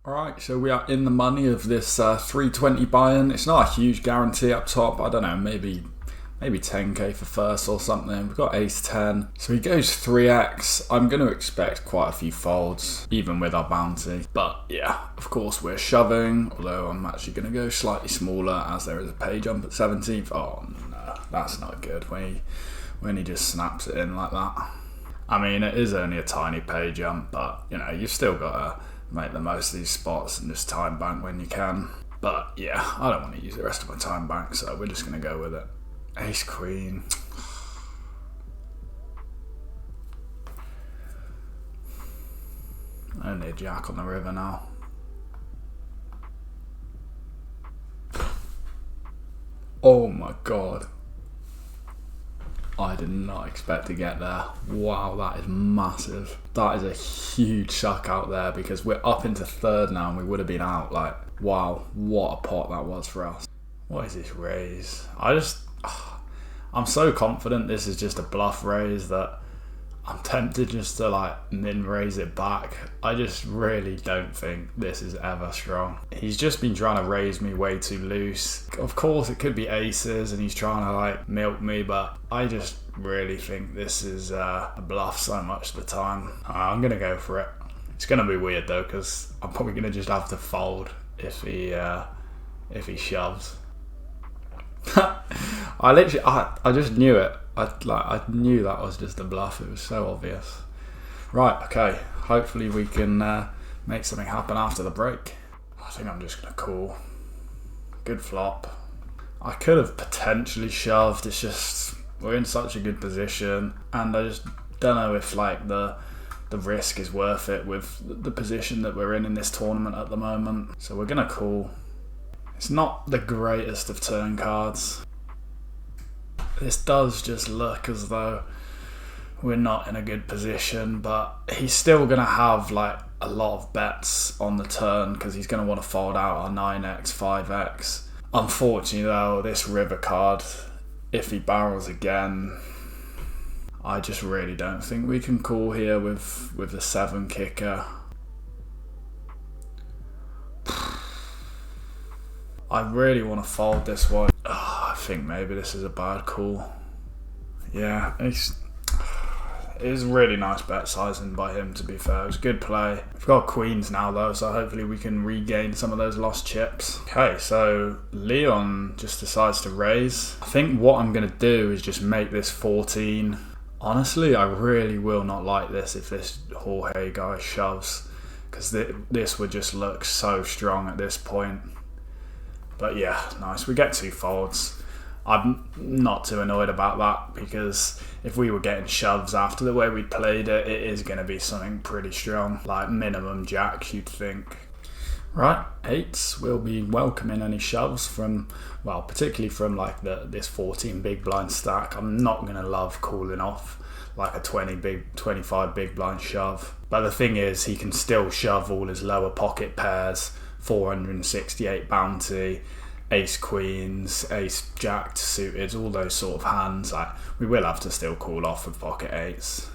Alright, so we are in the money of this 320 buy-in. It's not a huge guarantee up top. I don't know, maybe 10k for first or something. We've got ace 10. So he goes 3x. I'm going to expect quite a few folds, even with our bounty. But yeah, of course we're shoving, although I'm actually going to go slightly smaller as there is a pay jump at 17th. Oh no, that's not good when he just snaps it in like that. I mean, it is only a tiny pay jump, but you know, you've still got to make the most of these spots and just time bank when you can. But yeah, I don't want to use the rest of my time bank, so we're just going to go with it. Ace queen. Only a jack on the river now. Oh my god. I did not expect to get there. Wow, that is massive. That is a huge suck out there because we're up into third now and we would have been out. Like, wow, what a pot that was for us. What is this raise? I'm so confident this is just a bluff raise that I'm tempted just to like min raise it back. I just really don't think this is ever strong. He's just been trying to raise me way too loose. Of course it could be aces and he's trying to like milk me, but I just really think this is a bluff so much of the time. I'm gonna go for it. It's gonna be weird though because I'm probably gonna just have to fold if he shoves. I just knew it. I knew that was just a bluff. It was so obvious. Right, okay. Hopefully we can make something happen after the break. I think I'm just gonna call. Good flop. I could have potentially shoved. It's just we're in such a good position, and I just don't know if like the risk is worth it with the position that we're in this tournament at the moment. So we're gonna call. It's not the greatest of turn cards. This does just look as though we're not in a good position, but he's still going to have like a lot of bets on the turn because he's going to want to fold out our 9x, 5x. Unfortunately though, this river card, if he barrels again, I just really don't think we can call here with the 7 kicker. I really want to fold this one. I think maybe this is a bad call. Yeah, it was really nice bet sizing by him, to be fair. It was a good play. We've got queens now though, so hopefully we can regain some of those lost chips. Okay, so Leon just decides to raise. I think what I'm going to do is just make this 14. Honestly, I really will not like this if this Jorge guy shoves, because this would just look so strong at this point. But yeah, nice. We get 2 folds. I'm not too annoyed about that because if we were getting shoves after the way we played it, it is going to be something pretty strong. Like minimum jacks, you'd think. Right, 8s will be welcoming any shoves from, well, particularly from like this 14 big blind stack. I'm not going to love calling off like a 25 big blind shove. But the thing is, he can still shove all his lower pocket pairs. 468 bounty, ace queens, ace jack suited, all those sort of hands. Like, we will have to still call off with pocket 8s.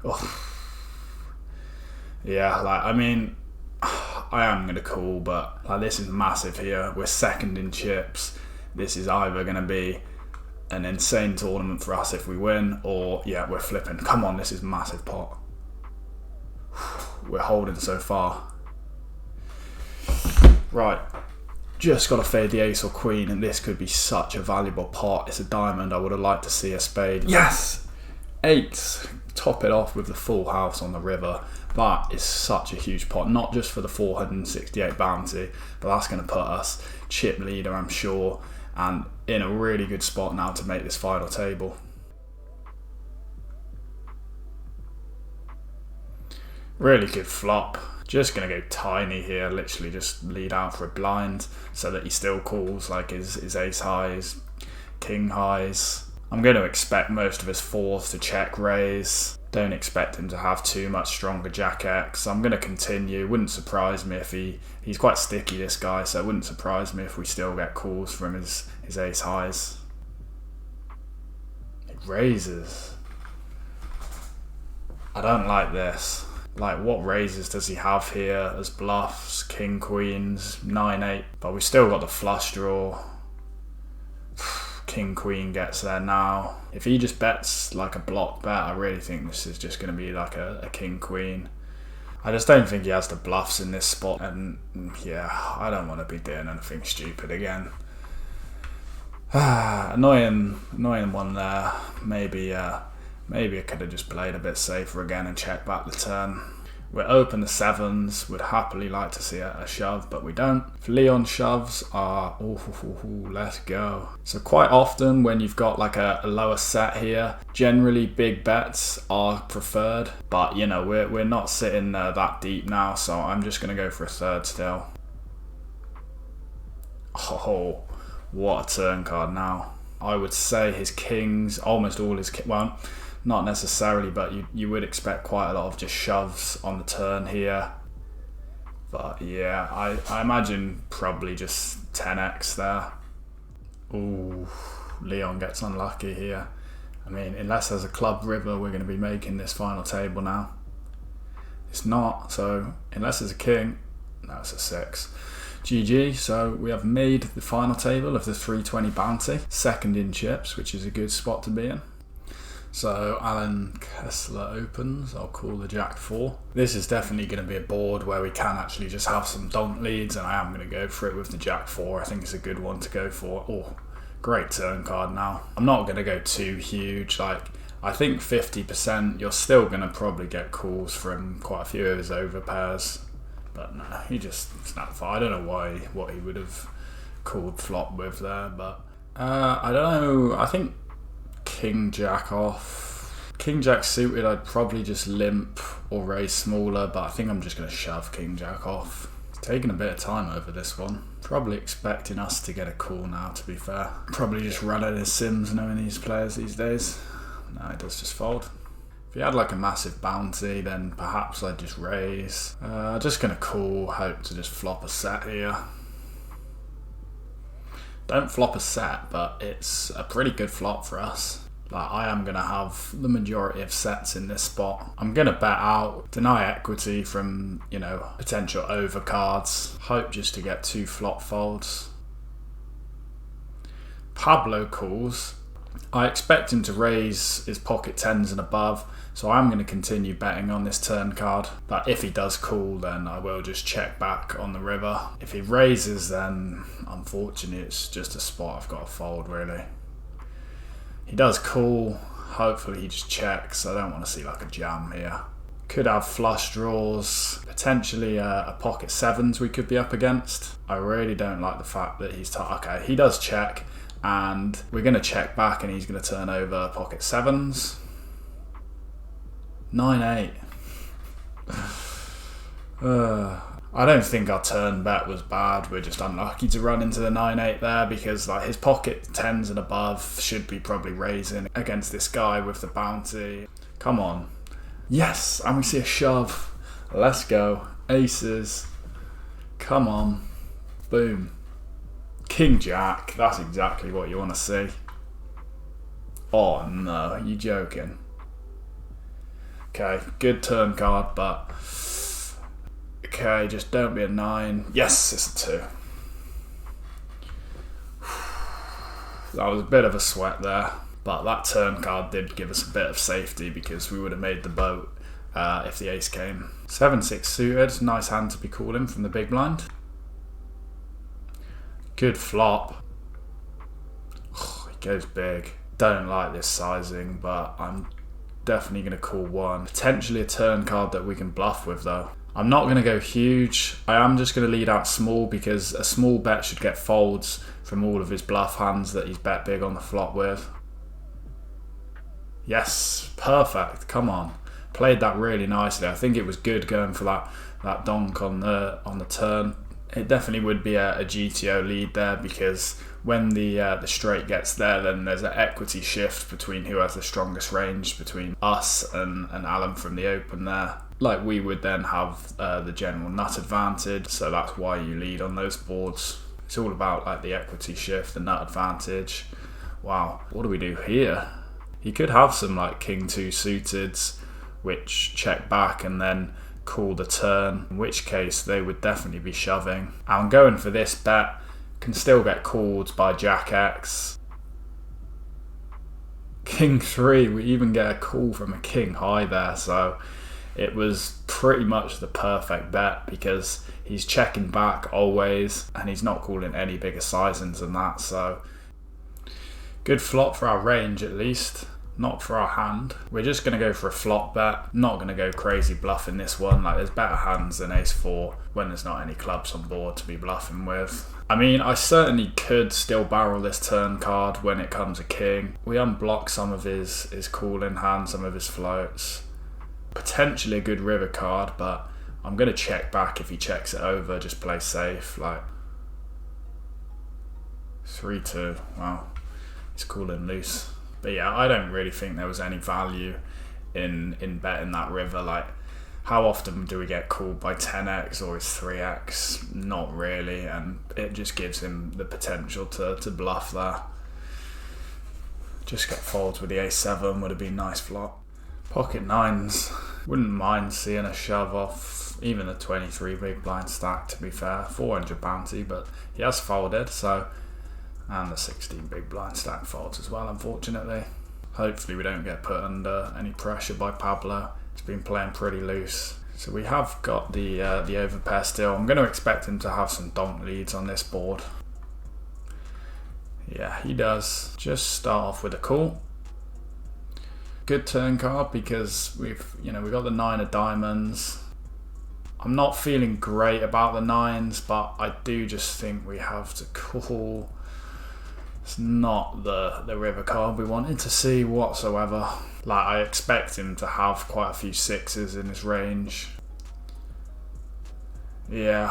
Oh. Yeah, like, I mean, I am going to call, but like, this is massive here. We're second in chips. This is either going to be an insane tournament for us if we win, or yeah, we're flipping. Come on, this is massive pot. We're holding so far. Right, just got to fade the ace or queen, and this could be such a valuable pot. It's a diamond. I would have liked to see a spade. Yes! 8s. Top it off with the full house on the river. That is such a huge pot, not just for the 468 bounty, but that's going to put us chip leader, I'm sure, and in a really good spot now to make this final table. Really good flop. Just going to go tiny here, literally just lead out for a blind so that he still calls like his ace highs, king highs. I'm going to expect most of his 4s to check raise. Don't expect him to have too much stronger jack X. I'm going to continue. Wouldn't surprise me if he's quite sticky, this guy, so it wouldn't surprise me if we still get calls from his ace highs. It raises. I don't like this. Like, what raises does he have here as bluffs? King, queens, 9-8. But we still got the flush draw. King, queen gets there now. If he just bets like a block bet, I really think this is just going to be like a king, queen. I just don't think he has the bluffs in this spot. And yeah, I don't want to be doing anything stupid again. Annoying one there. Maybe I could have just played a bit safer again and checked back the turn. We're open the sevens. Would happily like to see a shove, but we don't. If Leon shoves, let's go. So quite often when you've got like a lower set here, generally big bets are preferred. But you know, we're not sitting that deep now, so I'm just going to go for a third still. Oh, what a turn card now. I would say his kings, almost all his well, not necessarily, but you would expect quite a lot of just shoves on the turn here. But yeah, I imagine probably just 10x there. Ooh, Leon gets unlucky here. I mean, unless there's a club river, we're going to be making this final table now. It's not, so unless there's a king, no, it's a 6. GG, so we have made the final table of the 320 bounty, second in chips, which is a good spot to be in. So Alan Kessler opens, I'll call the Jack 4. This is definitely going to be a board where we can actually just have some donk leads, and I am going to go for it with the Jack 4. I think it's a good one to go for. Oh, great turn card now. I'm not going to go too huge, like I think 50%, you're still going to probably get calls from quite a few of his overpairs. But no, he just snapped fire. I don't know what he would have called flop with there, but I don't know. I think King Jack off. King Jack suited, I'd probably just limp or raise smaller, but I think I'm just going to shove King Jack off. It's taking a bit of time over this one. Probably expecting us to get a call now, to be fair. Probably just run out of sims knowing these players these days. No, he does just fold. If he had like a massive bounty, then perhaps I'd just raise. Just going to call, hope to just flop a set here. Don't flop a set, but it's a pretty good flop for us. Like, I am going to have the majority of sets in this spot. I'm going to bet out, deny equity from, you know, potential overcards. Hope just to get 2 flop folds. Pablo calls. I expect him to raise his pocket 10s and above, so I'm going to continue betting on this turn card. But if he does call, then I will just check back on the river. If he raises, then unfortunately it's just a spot I've got to fold, really. He does call. Hopefully he just checks. I don't want to see like a jam here. Could have flush draws, potentially a pocket 7s we could be up against. I really don't like the fact that he's okay, he does check, and we're going to check back and he's going to turn over pocket 7s. 9-8. I don't think our turn bet was bad. We're just unlucky to run into the 9-8 there, because like his pocket 10s and above should be probably raising against this guy with the bounty. Come on. Yes, and we see a shove. Let's go. Aces. Come on. Boom. King Jack. That's exactly what you want to see. Oh no, you joking? Okay, good turn card, but okay, just don't be a 9. Yes, it's a 2. That was a bit of a sweat there, but that turn card did give us a bit of safety, because we would have made the boat if the ace came. 7-6 suited, nice hand to be calling from the big blind. Good flop. Oh, he goes big. Don't like this sizing, but I'm definitely going to call 1. Potentially a turn card that we can bluff with though. I'm not going to go huge. I am just going to lead out small, because a small bet should get folds from all of his bluff hands that he's bet big on the flop with. Yes, perfect. Come on. Played that really nicely. I think it was good going for that donk on the turn. It definitely would be a GTO lead there, because when the straight gets there, then there's an equity shift between who has the strongest range between us and Alan from the open there. Like, we would then have the general nut advantage, so that's why you lead on those boards. It's all about like the equity shift, the nut advantage. Wow, what do we do here? He could have some like king 2 suited, which check back, and then call the turn, in which case they would definitely be shoving. I'm going for this bet. Can still get called by Jack X. King 3, we even get a call from a king high there, so it was pretty much the perfect bet because he's checking back always and he's not calling any bigger sizings than that, so good flop for our range at least, not for our hand. We're just going to go for a flop bet, not going to go crazy bluffing this one. Like, there's better hands than ace 4 when there's not any clubs on board to be bluffing with. I mean, I certainly could still barrel this turn card when it comes a king. We unblock some of his calling hand, some of his floats. Potentially a good river card, but I'm going to check back if he checks it over, just play safe. Like 3-2, wow, he's calling loose. But yeah, I don't really think there was any value in betting that river. Like, how often do we get called by 10x or is 3x? Not really, and it just gives him the potential to bluff there. Just get folds with the a7 would have been nice flop. Pocket 9s, wouldn't mind seeing a shove off even the 23 big blind stack, to be fair. 400 bounty, but he has folded, so, and the 16 big blind stack folds as well, unfortunately. Hopefully we don't get put under any pressure by Pablo. He's been playing pretty loose. So we have got the overpair still. I'm going to expect him to have some donk leads on this board. Yeah, he does. Just start off with a call. Good turn card because we've got the 9 of diamonds. I'm not feeling great about the 9s, but I do just think we have to call. It's not the river card we wanted to see whatsoever. Like, I expect him to have quite a few 6s in his range. Yeah,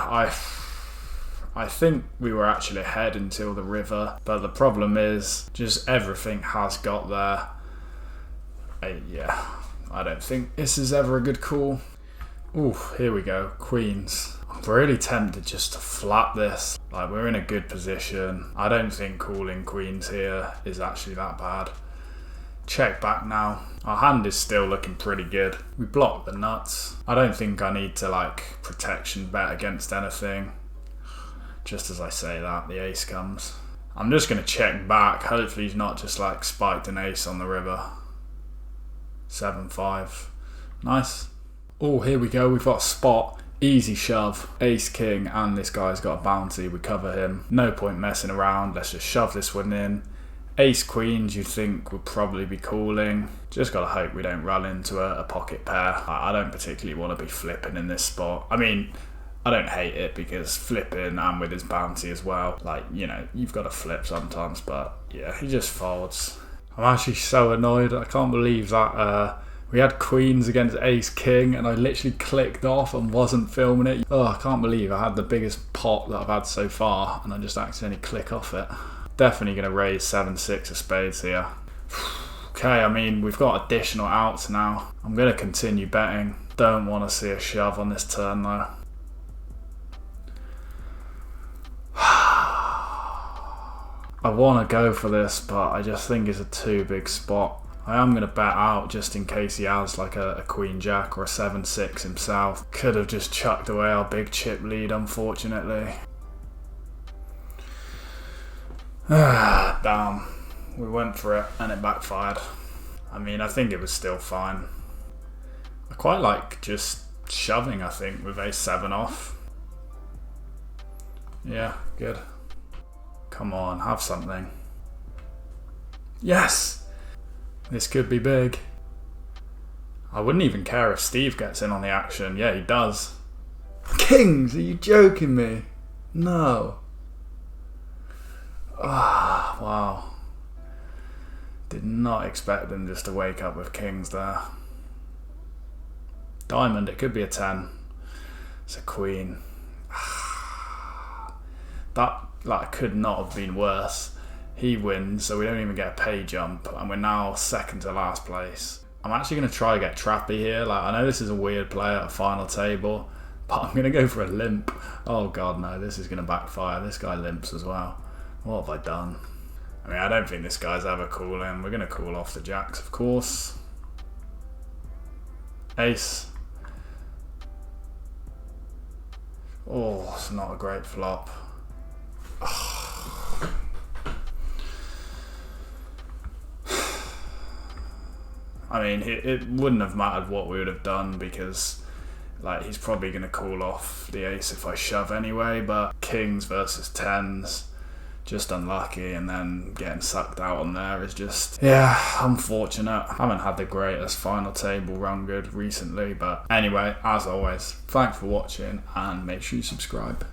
I think we were actually ahead until the river, but the problem is just everything has got there. Yeah, I don't think this is ever a good call. Ooh, here we go, queens. I'm really tempted just to flat this. Like, we're in a good position. I don't think calling queens here is actually that bad. Check back now. Our hand is still looking pretty good. We blocked the nuts. I don't think I need to like protection bet against anything. Just as I say that, the ace comes. I'm just going to check back. Hopefully he's not just like spiked an ace on the river. 7-5. Nice. Oh, here we go. We've got a spot. Easy shove. Ace king, and this guy's got a bounty. We cover him. No point messing around. Let's just shove this one in. Ace queens, you think would probably be calling. Just gotta hope we don't run into a pocket pair. I don't particularly want to be flipping in this spot. I mean, I don't hate it because flipping and with his bounty as well, like, you've got to flip sometimes, but yeah, he just folds. I'm actually so annoyed. I can't believe that we had queens against ace king and I literally clicked off and wasn't filming it. Oh, I can't believe I had the biggest pot that I've had so far and I just accidentally click off it. Definitely going to raise 7-6 of spades here. Okay, I mean, we've got additional outs now. I'm going to continue betting. Don't want to see a shove on this turn though. I want to go for this, but I just think it's a too big spot. I am going to bet out just in case he has like a queen jack or a 7-6 himself. Could have just chucked away our big chip lead, unfortunately. Damn, we went for it and it backfired. I mean, I think it was still fine. I quite like just shoving, I think, with a7 off. Yeah, good. Come on, have something. Yes! This could be big. I wouldn't even care if Steve gets in on the action. Yeah, he does. Kings, are you joking me? No. Ah, wow. Did not expect them just to wake up with kings there. Diamond, it could be a 10. It's a queen. That could not have been worse. He wins, so we don't even get a pay jump, and we're now second to last place. I'm actually going to try to get trappy here. Like, I know this is a weird play at a final table, but I'm going to go for a limp. Oh god, no, this is going to backfire. This guy limps as well. What have I done? I mean, I don't think this guy's ever calling. We're going to call off the jacks, of course. Ace. Oh, it's not a great flop. I mean, it wouldn't have mattered what we would have done because, like, he's probably going to call off the ace if I shove anyway, but kings versus tens, just unlucky, and then getting sucked out on there is just, yeah, unfortunate. I haven't had the greatest final table run good recently, but anyway, as always, thanks for watching and make sure you subscribe.